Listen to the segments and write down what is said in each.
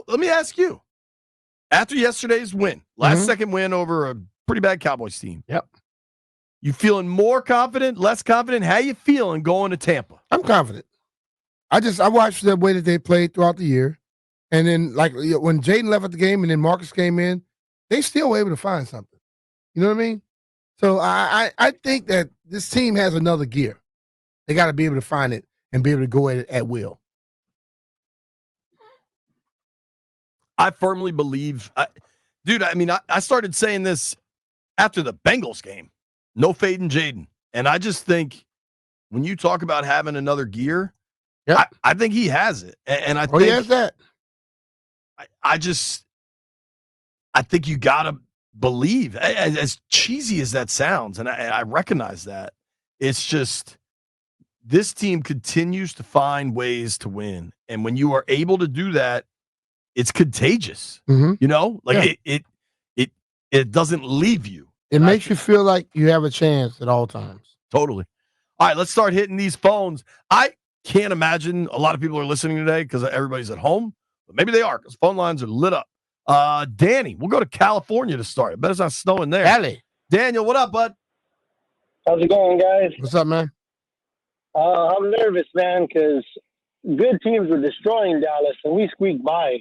let me ask you. After yesterday's win, last second win over a pretty bad Cowboys team. Yep. You feeling more confident, less confident? How you feeling going to Tampa? I'm confident. I watched the way that they played throughout the year. And then, like, when Jaden left at the game and then Marcus came in, they still were able to find something. You know what I mean? So I think that this team has another gear. They got to be able to find it and be able to go at it at will. I firmly believe, I started saying this after the Bengals game. No fading Jaden. And I just think when you talk about having another gear, I think he has it. And I think he has that. I think you got to believe, as cheesy as that sounds, and I recognize that, it's just this team continues to find ways to win. And when you are able to do that, it's contagious. It doesn't leave you. It makes you feel like you have a chance at all times. Totally. All right, let's start hitting these phones. I can't imagine a lot of people are listening today because everybody's at home, but maybe they are because phone lines are lit up. Danny, we'll go to California to start. I bet it's not snowing there. Cali. Daniel, what up, bud? How's it going, guys? What's up, man? I'm nervous, man, because good teams were destroying Dallas, and we squeaked by.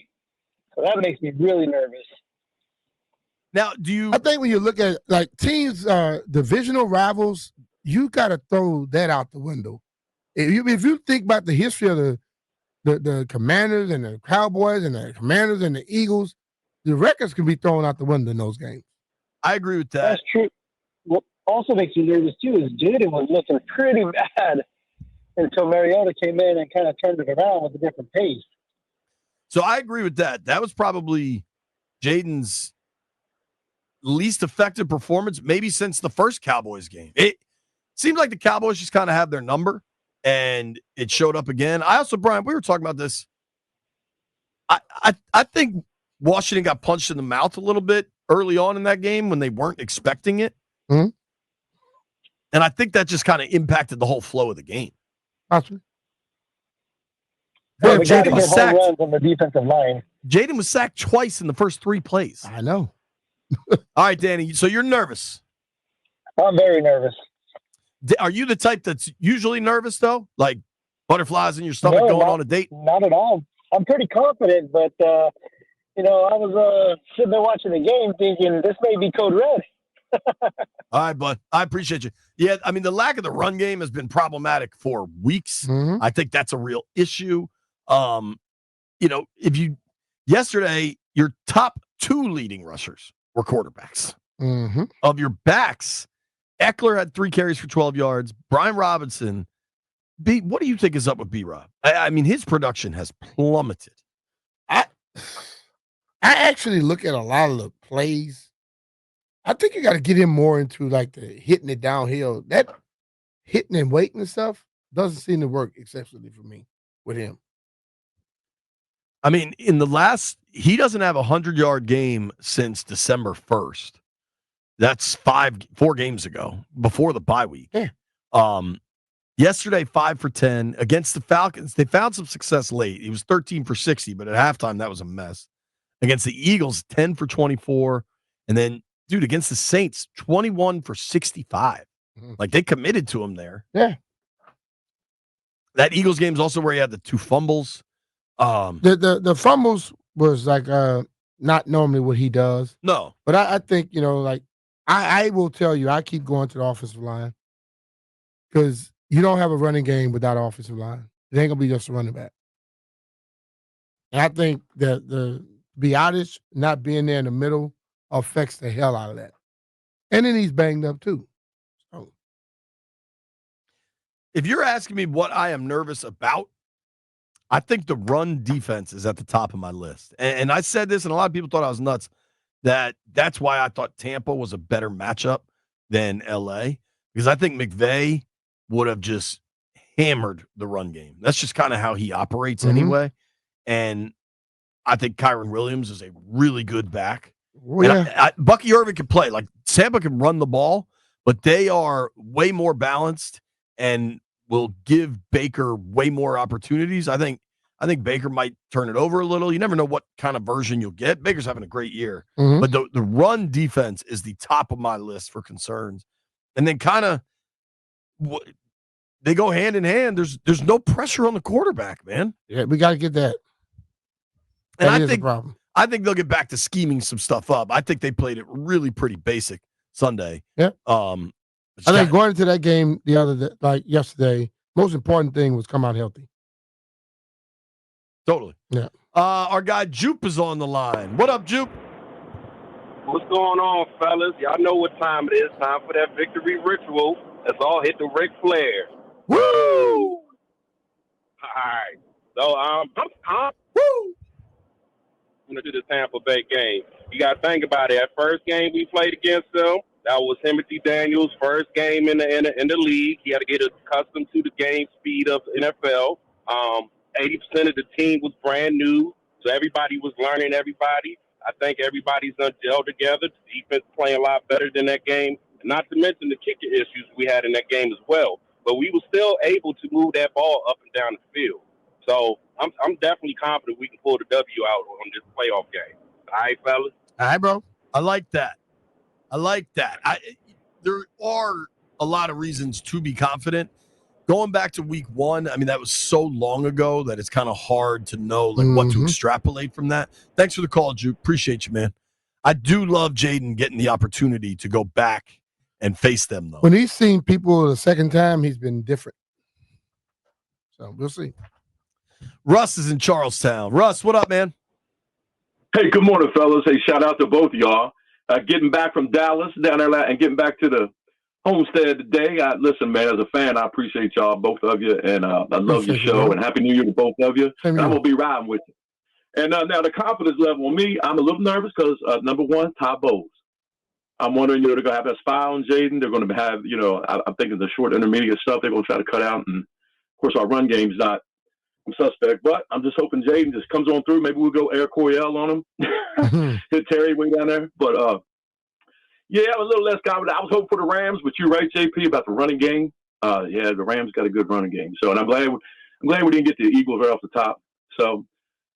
So that makes me really nervous. Now, I think when you look at, like, teams, divisional rivals, you got to throw that out the window. If you think about the history of the Commanders and the Cowboys and the Commanders and the Eagles, the records can be thrown out the window in those games. I agree with that. That's true. What also makes me nervous, too, is Jaden was looking pretty bad until Mariota came in and kind of turned it around with a different pace. So I agree with that. That was probably Jaden's least effective performance, maybe since the first Cowboys game. It seemed like the Cowboys just kind of have their number, and it showed up again. I also, Brian, we were talking about this. I think Washington got punched in the mouth a little bit early on in that game when they weren't expecting it. Mm-hmm. And I think that just kind of impacted the whole flow of the game. Awesome. Yeah, Jaden was sacked on the defensive line. Jaden was sacked twice in the first 3 plays. I know. All right, Danny. So you're nervous. I'm very nervous. Are you the type that's usually nervous, though? Like butterflies in your stomach going on a date? Not at all. I'm pretty confident, but, I was sitting there watching the game thinking this may be code red. All right, bud. I appreciate you. Yeah, I mean, the lack of the run game has been problematic for weeks. Mm-hmm. I think that's a real issue. Yesterday, your top 2 leading rushers were quarterbacks. Mm-hmm. Of your backs, Eckler had 3 carries for 12 yards. Brian Robinson, what do you think is up with B-Rob? I mean, his production has plummeted. I actually look at a lot of the plays. I think you got to get him more into, like, the hitting it downhill. That hitting and waiting and stuff doesn't seem to work exceptionally for me with him. I mean, he doesn't have a 100-yard game since December 1st. That's 4 games ago, before the bye week. Yeah. Yesterday, 5 for 10 against the Falcons. They found some success late. He was 13 for 60, but at halftime, that was a mess. Against the Eagles, 10 for 24. And then, dude, against the Saints, 21 for 65. Mm-hmm. Like, they committed to him there. Yeah. That Eagles game is also where he had the 2 fumbles. The fumbles was like not normally what he does. No. But I think, I will tell you, I keep going to the offensive line because you don't have a running game without offensive line. It ain't going to be just a running back. And I think that the Biotis not being there in the middle affects the hell out of that. And then he's banged up too. So. If you're asking me what I am nervous about, I think the run defense is at the top of my list. And I said this, and a lot of people thought I was nuts, that's why I thought Tampa was a better matchup than L.A., because I think McVay would have just hammered the run game. That's just kind of how he operates anyway. And I think Kyron Williams is a really good back. Oh, yeah. Bucky Irvin can play. Like, Tampa can run the ball, but they are way more balanced and will give Baker way more opportunities. I think I think Baker might turn it over a little. You never know what kind of version you'll get. Baker's having a great year. Mhm. But the run defense is the top of my list for concerns. And then kind of they go hand in hand. There's no pressure on the quarterback, man. Yeah, we got to get that. And That is a problem. I think they'll get back to scheming some stuff up. I think they played it really pretty basic Sunday. Yeah. I think going into that game the other day, like yesterday, most important thing was come out healthy. Totally. Yeah. Our guy Jupe is on the line. What up, Jupe? What's going on, fellas? Y'all know what time it is. Time for that victory ritual. Let's all hit the Ric Flair. Woo! All right. So, woo! I'm going to do the Tampa Bay game. You got to think about it. That first game we played against them, that was Timothy Daniels' first game in the league. He had to get accustomed to the game speed of NFL. 80% of the team was brand new, so everybody was learning everybody. I think everybody's done gel together. The defense playing a lot better than that game, not to mention the kicker issues we had in that game as well. But we were still able to move that ball up and down the field. So I'm definitely confident we can pull the W out on this playoff game. All right, fellas? All right, bro. I like that. There are a lot of reasons to be confident. Going back to week one, I mean, that was so long ago that it's kind of hard to know what to extrapolate from that. Thanks for the call, Juke. Appreciate you, man. I do love Jaden getting the opportunity to go back and face them, though. When he's seen people the second time, he's been different. So we'll see. Russ is in Charlestown. Russ, what up, man? Hey, good morning, fellas. Hey, shout out to both of y'all. Getting back from Dallas down there and getting back to the homestead today. Listen, man, as a fan, I appreciate y'all, both of you, and I love your show, and Happy New Year to both of you. And I'm going to be riding with you. And now the confidence level on me, I'm a little nervous because, number one, Todd Bowles. I'm wondering, they're going to have that spy on Jaden. They're going to have, I'm thinking the short intermediate stuff they're going to try to cut out. And, of course, our run game's not suspect, but I'm just hoping Jaden just comes on through. Maybe we'll go Air Coryell on him. Hit Terry way down there. But, yeah, I'm a little less confident. I was hoping for the Rams, but you're right, JP, about the running game. Yeah, the Rams got a good running game. So, and I'm glad we didn't get the Eagles right off the top. So,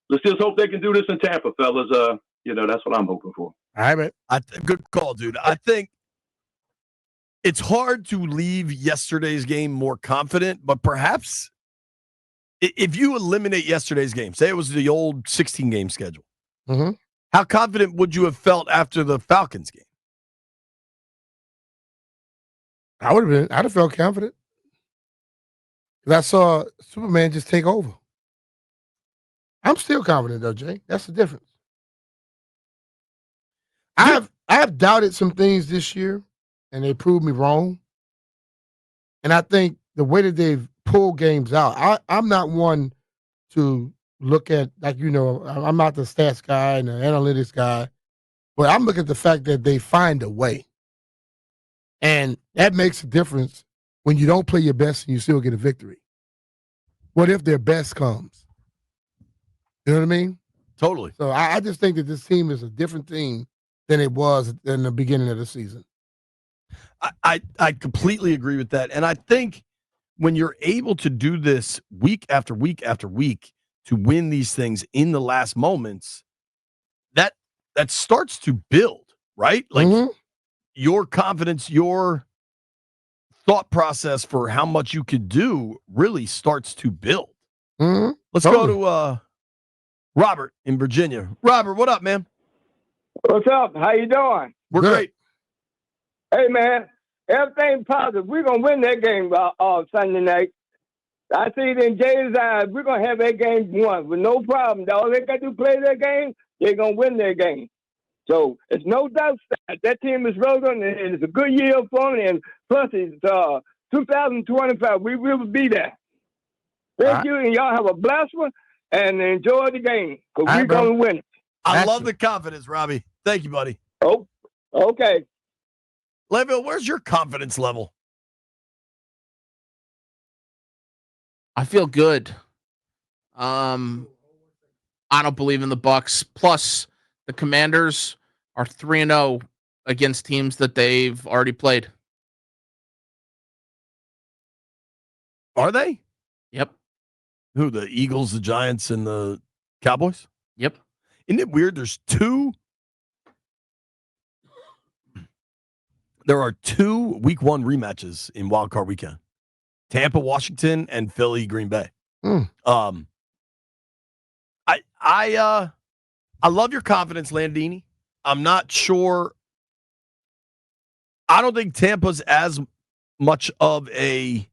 let's just hope they can do this in Tampa, fellas. That's what I'm hoping for. All right, man. Good call, dude. I think it's hard to leave yesterday's game more confident, but perhaps if you eliminate yesterday's game, say it was the old 16-game schedule, how confident would you have felt after the Falcons game? I'd have felt confident. Because I saw Superman just take over. I'm still confident, though, Jay. That's the difference. I have doubted some things this year, and they proved me wrong. And I think the way that they've pulled games out, I'm not one to look at, I'm not the stats guy and the analytics guy, but I'm looking at the fact that they find a way. And that makes a difference when you don't play your best and you still get a victory. What if their best comes? You know what I mean? Totally. So I just think that this team is a different team than it was in the beginning of the season. I completely agree with that. And I think when you're able to do this week after week after week to win these things in the last moments, that starts to build, right? Like your confidence, your thought process for how much you could do really starts to build. Let's go to Robert in Virginia. Robert, what up, man? What's up? How you doing? We're great. Hey, man, everything positive. We're going to win that game Sunday night. I see it in Jay's eyes. We're going to have that game won with no problem. All they got to play their game, they're going to win their game. So it's no doubt that team is rolling, and it's a good year for them. And plus, it's 2025. We will be there. Thank you, and y'all have a blessed one, and enjoy the game, because we're going to win it. I love the confidence, Robbie. Thank you, buddy. Oh, okay. Le'Veon, where's your confidence level? I feel good. I don't believe in the Bucs. Plus, the Commanders are 3-0 against teams that they've already played. Are they? Yep. Who, the Eagles, the Giants, and the Cowboys? Yep. Isn't it weird? There are two week 1 rematches in Wild Card Weekend. Tampa, Washington, and Philly, Green Bay. I love your confidence, Landini. I'm not sure. I don't think Tampa's as much of a.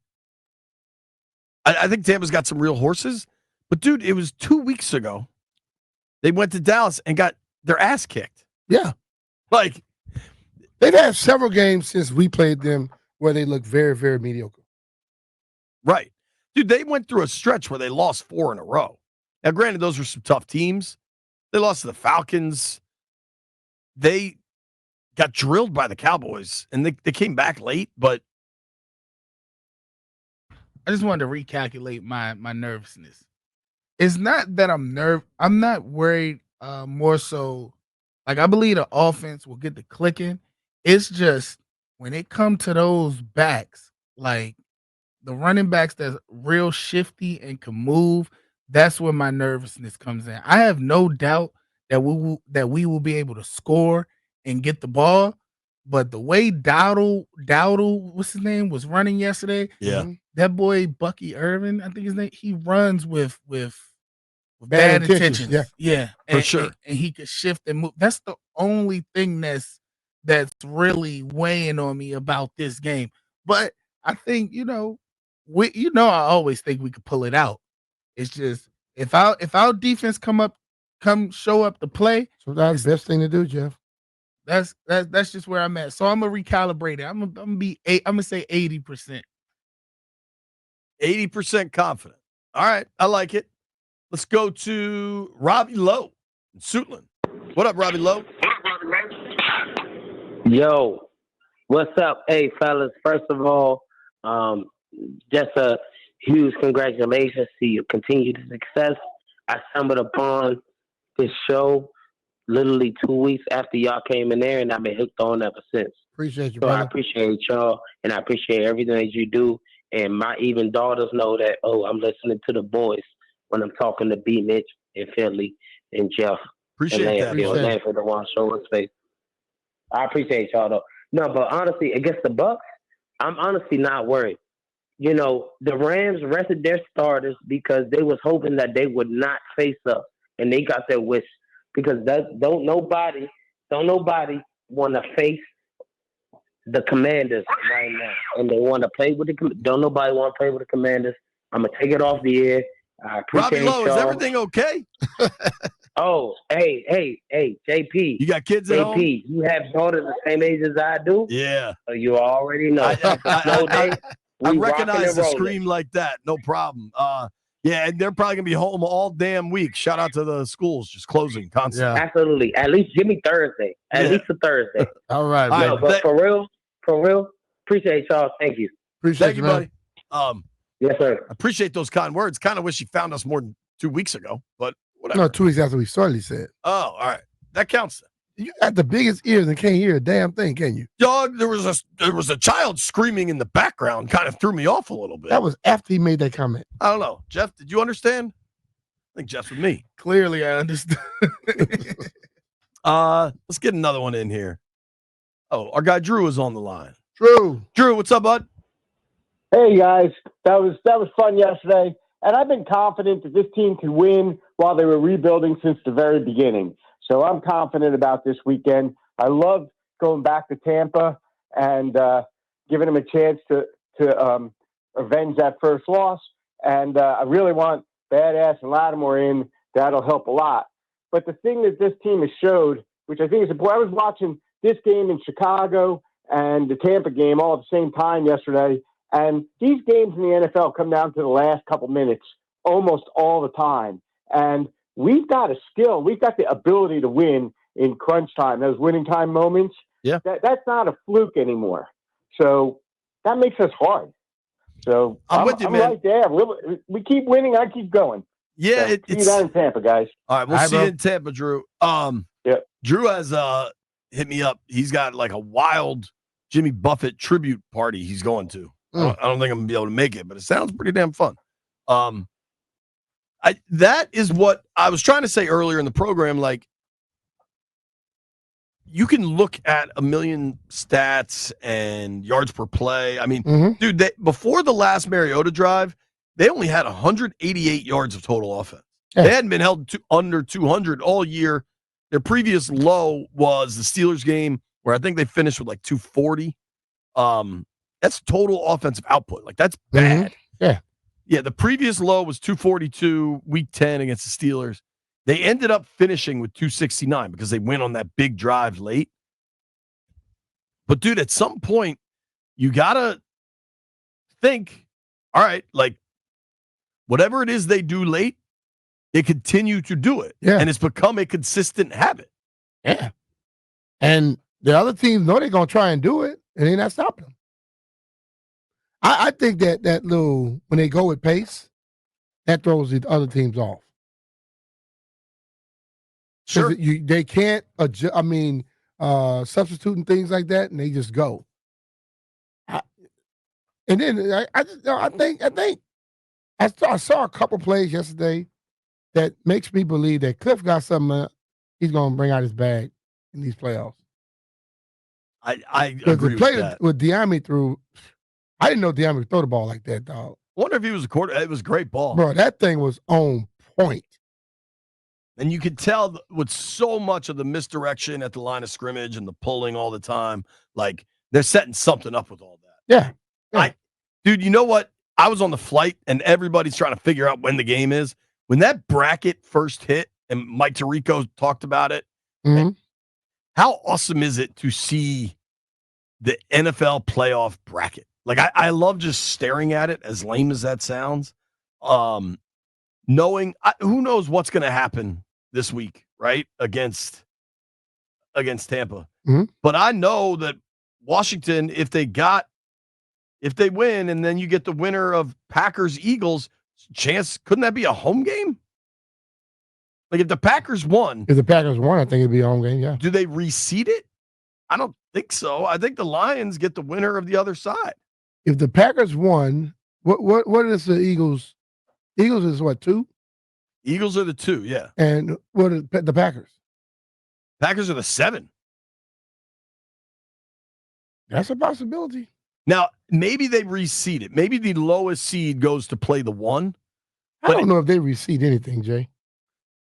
I think Tampa's got some real horses, but dude, it was 2 weeks ago. They went to Dallas and got their ass kicked. Yeah, like they've had several games since we played them where they look very, very mediocre. Right, dude. They went through a stretch where they lost 4 in a row. Now, granted, those were some tough teams. They lost to the Falcons. They got drilled by the Cowboys, and they came back late, but I just wanted to recalculate my nervousness. It's not that I'm not worried. More so, like I believe the offense will get the clicking. It's just when it comes to those backs, like the running backs that's real shifty and can move. That's where my nervousness comes in. I have no doubt that we will be able to score and get the ball. But the way Dowdle, what's his name, was running yesterday, that boy Bucky Irvin, I think his name, he runs with bad intentions. Yeah, for sure. And he could shift and move. That's the only thing that's really weighing on me about this game. But I think I always think we could pull it out. It's just if our defense come show up to play. So that's the best thing to do, Jeff. That's just where I'm at. So I'm gonna recalibrate it. I'm gonna say 80%. 80% confident. All right, I like it. Let's go to Robbie Lowe in Suitland. What up, Robbie Lowe? Yo, what's up? Hey, fellas. First of all, just a huge congratulations to your continued success. I stumbled upon this show literally 2 weeks after y'all came in there, and I've been hooked on ever since. Appreciate you, So brother. I appreciate y'all, and I appreciate everything that you do. And my even daughters know that, I'm listening to the boys when I'm talking to BMitch and Finlay and Jeff. Appreciate that. And for the one showing space. I appreciate y'all, though. No, but honestly, against the Bucs, I'm honestly not worried. The Rams rested their starters because they was hoping that they would not face us, and they got their wish. Because don't nobody want to face the Commanders right now, and they want to play with don't nobody want to play with the Commanders. I'm gonna take it off the air. I appreciate Robbie Lowe, y'all. is everything okay? Oh, hey, JP. You got kids at home? JP, you have daughters the same age as I do? Yeah. So you already know. I recognize the scream like that. No problem. Yeah, and they're probably going to be home all damn week. Shout out to the schools just closing constantly. Yeah. Absolutely. At least give me Thursday. At least a Thursday. All right. No, but for real, appreciate y'all. Thank you. Appreciate you, man. buddy. Yes, sir. I appreciate those kind words. Kind of wish he found us more than 2 weeks ago, but whatever. No, 2 weeks after we started, he said. Oh, all right. That counts. You got the biggest ears and can't hear a damn thing, can you? Dog, there was a child screaming in the background. Kind of threw me off a little bit. That was after he made that comment. I don't know. Jeff, did you understand? I think Jeff's with me. Clearly, I understood. Let's get another one in here. Oh, our guy Drew is on the line. Drew, what's up, bud? Hey guys, that was fun yesterday, and I've been confident that this team can win while they were rebuilding since the very beginning. So I'm confident about this weekend. I love going back to Tampa and giving them a chance to avenge that first loss. And I really want Badass and Lattimore in. That'll help a lot. But the thing that this team has showed, which I think is important, I was watching this game in Chicago and the Tampa game all at the same time yesterday. And these games in the NFL come down to the last couple minutes almost all the time. And we've got a skill. We've got the ability to win in crunch time, those winning time moments. Yeah. That's not a fluke anymore. So that makes us hard. So I'm with you, man. right there. We keep winning. I keep going. Yeah. So see you down in Tampa, guys. All right. We'll see you in Tampa, Drew. Yeah. Drew has hit me up. He's got like a wild Jimmy Buffett tribute party he's going to. I don't think I'm going to be able to make it, but it sounds pretty damn fun. That is what I was trying to say earlier in the program. Like, you can look at a million stats and yards per play. I mean, dude, before the last Mariota drive, they only had 188 yards of total offense. Yeah. They hadn't been held to under 200 all year. Their previous low was the Steelers game, where I think they finished with like 240. That's total offensive output. Like, that's bad. Yeah, the previous low was 242, week 10 against the Steelers. They ended up finishing with 269 because they went on that big drive late. But, dude, at some point, you got to think, all right, like, whatever it is they do late, they continue to do it. Yeah. And it's become a consistent habit. Yeah. And the other teams know they're going to try and do it, and they're not stopping them. I think that little, when they go with pace, that throws the other teams off. Sure. They can't adjust, substitute and things like that, and they just go. And then I saw a couple plays yesterday that makes me believe that Cliff got something he's going to bring out his bag in these playoffs. I agree with that. With Diami through, I didn't know Diami would throw the ball like that, dog. I wonder if he was a quarterback. It was a great ball. Bro, that thing was on point. And you could tell with so much of the misdirection at the line of scrimmage and the pulling all the time, like they're setting something up with all that. Yeah. Dude, you know what? I was on the flight and everybody's trying to figure out when the game is. When that bracket first hit and Mike Tirico talked about it, how awesome is it to see the NFL playoff bracket? Like, I love just staring at it, as lame as that sounds. Knowing who knows what's going to happen this week, right? Against Tampa. But I know that Washington, if they win, and then you get the winner of Packers-Eagles, couldn't that be a home game? Like, if the Packers won. I think it'd be a home game, yeah. Do they reseed it? I don't think so. I think the Lions get the winner of the other side. If the Packers won, what is the Eagles? Eagles is what, 2? Eagles are the 2, yeah. And what are the Packers? Packers are the 7. That's a possibility. Now, maybe they reseed it. Maybe the lowest seed goes to play the 1. I don't know if they reseed anything, Jay.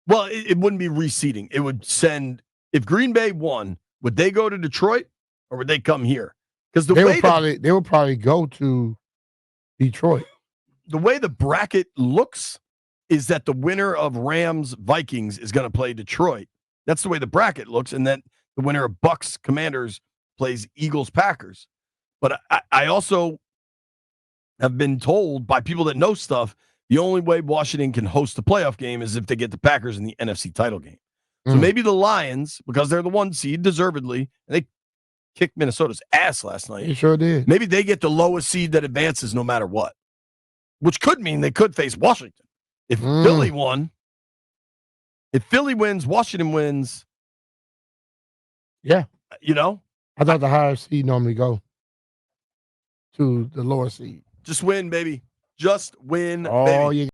Well, it wouldn't be reseeding. It would send, if Green Bay won, would they go to Detroit or would they come here? Because they would probably go to Detroit. The way the bracket looks is that the winner of Rams Vikings is going to play Detroit. That's the way the bracket looks, and then the winner of Bucks Commanders plays Eagles Packers. But I also have been told by people that know stuff, the only way Washington can host a playoff game is if they get the Packers in the NFC title game. So maybe the Lions, because they're the 1 seed, deservedly, and they kicked Minnesota's ass last night. They sure did. Maybe they get the lowest seed that advances no matter what, which could mean they could face Washington. If Philly won, if Philly wins, Washington wins. Yeah. You know? I thought the higher seed normally go to the lower seed. Just win, baby. Just win, baby.